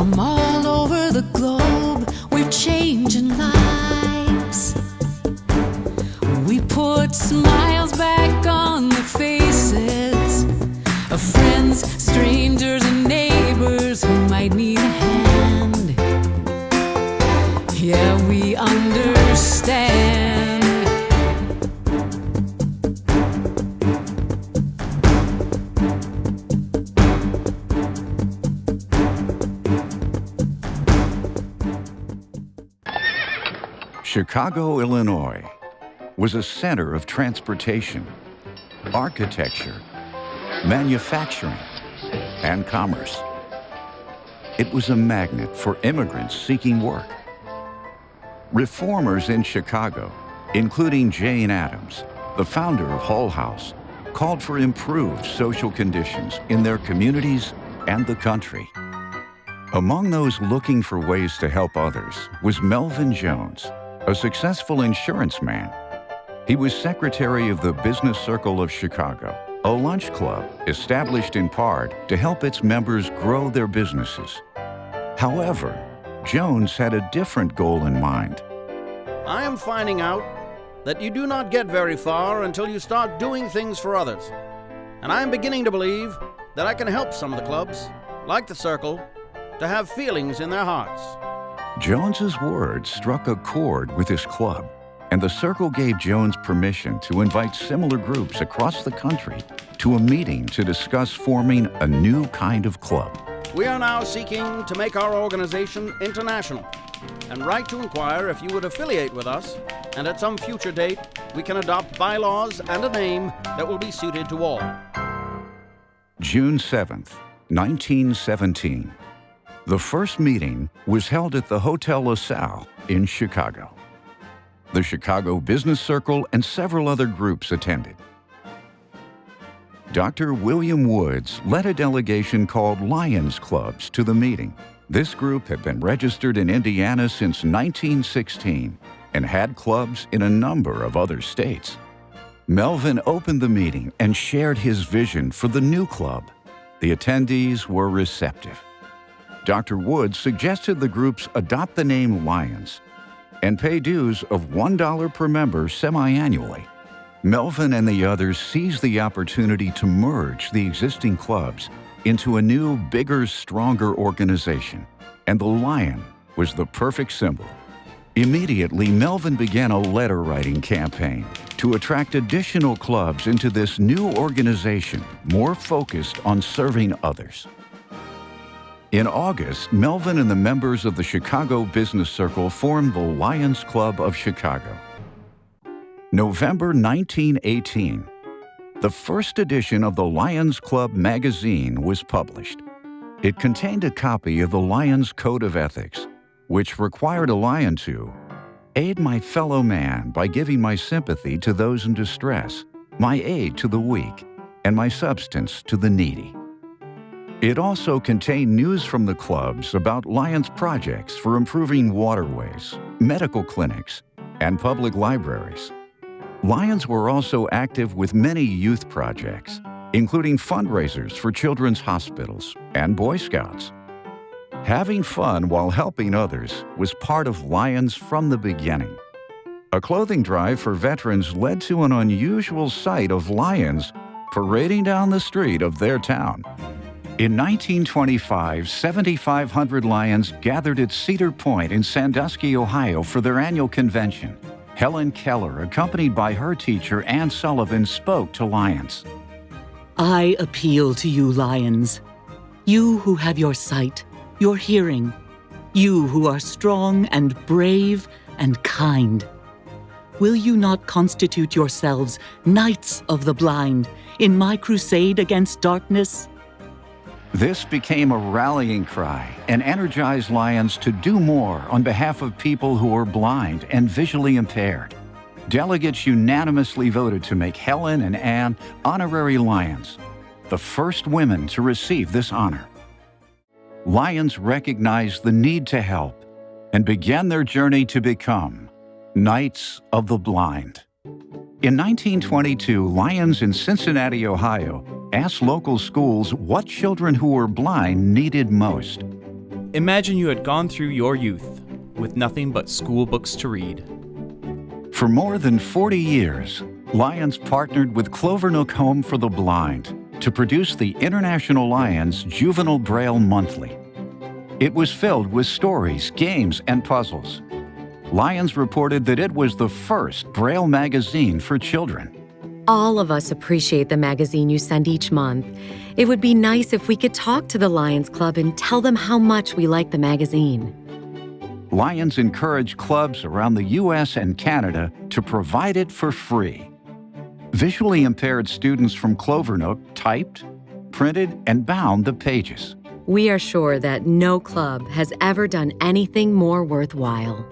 From all over the globe, we're changing lives. We put smiles back on the faces of friends, strangers, and neighbors who might need a hand. Yeah, we understand. Chicago, Illinois, was a center of transportation, architecture, manufacturing, and commerce. It was a magnet for immigrants seeking work. Reformers in Chicago, including Jane Addams, the founder of Hull House, called for improved social conditions in their communities and the country. Among those looking for ways to help others was Melvin Jones, a successful insurance man. He was secretary of the Business Circle of Chicago, a lunch club established in part to help its members grow their businesses. However, Jones had a different goal in mind. I am finding out that you do not get very far until you start doing things for others. And I am beginning to believe that I can help some of the clubs, like the Circle, to have feelings in their hearts. Jones's words struck a chord with his club, and the Circle gave Jones permission to invite similar groups across the country to a meeting to discuss forming a new kind of club. We are now seeking to make our organization international and write to inquire if you would affiliate with us, and at some future date, we can adopt bylaws and a name that will be suited to all. June 7th, 1917. The first meeting was held at the Hotel LaSalle in Chicago. The Chicago Business Circle and several other groups attended. Dr. William Woods led a delegation called Lions Clubs to the meeting. This group had been registered in Indiana since 1916 and had clubs in a number of other states. Melvin opened the meeting and shared his vision for the new club. The attendees were receptive. Dr. Woods suggested the groups adopt the name Lions and pay dues of $1 per member semi-annually. Melvin and the others seized the opportunity to merge the existing clubs into a new, bigger, stronger organization, and the lion was the perfect symbol. Immediately, Melvin began a letter-writing campaign to attract additional clubs into this new organization, more focused on serving others. In August, Melvin and the members of the Chicago Business Circle formed the Lions Club of Chicago. November 1918, the first edition of the Lions Club magazine was published. It contained a copy of the Lions Code of Ethics, which required a lion to aid my fellow man by giving my sympathy to those in distress, my aid to the weak, and my substance to the needy. It also contained news from the clubs about Lions projects for improving waterways, medical clinics, and public libraries. Lions were also active with many youth projects, including fundraisers for children's hospitals and Boy Scouts. Having fun while helping others was part of Lions from the beginning. A clothing drive for veterans led to an unusual sight of lions parading down the street of their town. In 1925, 7,500 Lions gathered at Cedar Point in Sandusky, Ohio for their annual convention. Helen Keller, accompanied by her teacher, Ann Sullivan, spoke to Lions. I appeal to you, Lions. You who have your sight, your hearing. You who are strong and brave and kind. Will you not constitute yourselves knights of the blind in my crusade against darkness? This became a rallying cry and energized Lions to do more on behalf of people who are blind and visually impaired. Delegates unanimously voted to make Helen and Anne honorary Lions, the first women to receive this honor. Lions recognized the need to help and began their journey to become Knights of the Blind. In 1922, Lions in Cincinnati, Ohio, asked local schools what children who were blind needed most. Imagine you had gone through your youth with nothing but school books to read. For more than 40 years, Lions partnered with Clovernook Home for the Blind to produce the International Lions Juvenile Braille Monthly. It was filled with stories, games, and puzzles. Lions reported that it was the first Braille magazine for children. All of us appreciate the magazine you send each month. It would be nice if we could talk to the Lions Club and tell them how much we like the magazine. Lions encourage clubs around the U.S. and Canada to provide it for free. Visually impaired students from Clovernook typed, printed, and bound the pages. We are sure that no club has ever done anything more worthwhile.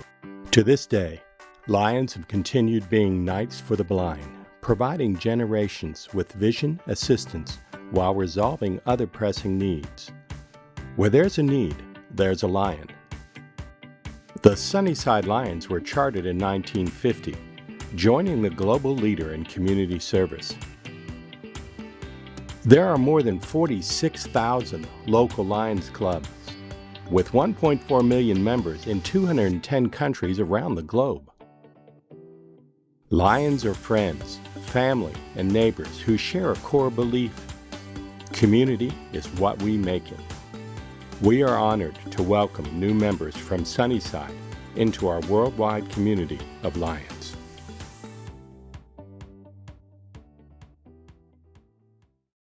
To this day, Lions have continued being Knights for the Blind, providing generations with vision assistance while resolving other pressing needs. Where there's a need, there's a lion. The Sunnyside Lions were chartered in 1950, joining the global leader in community service. There are more than 46,000 local Lions clubs, with 1.4 million members in 210 countries around the globe. Lions are friends, family, and neighbors who share a core belief. Community is what we make it. We are honored to welcome new members from Sunnyside into our worldwide community of Lions.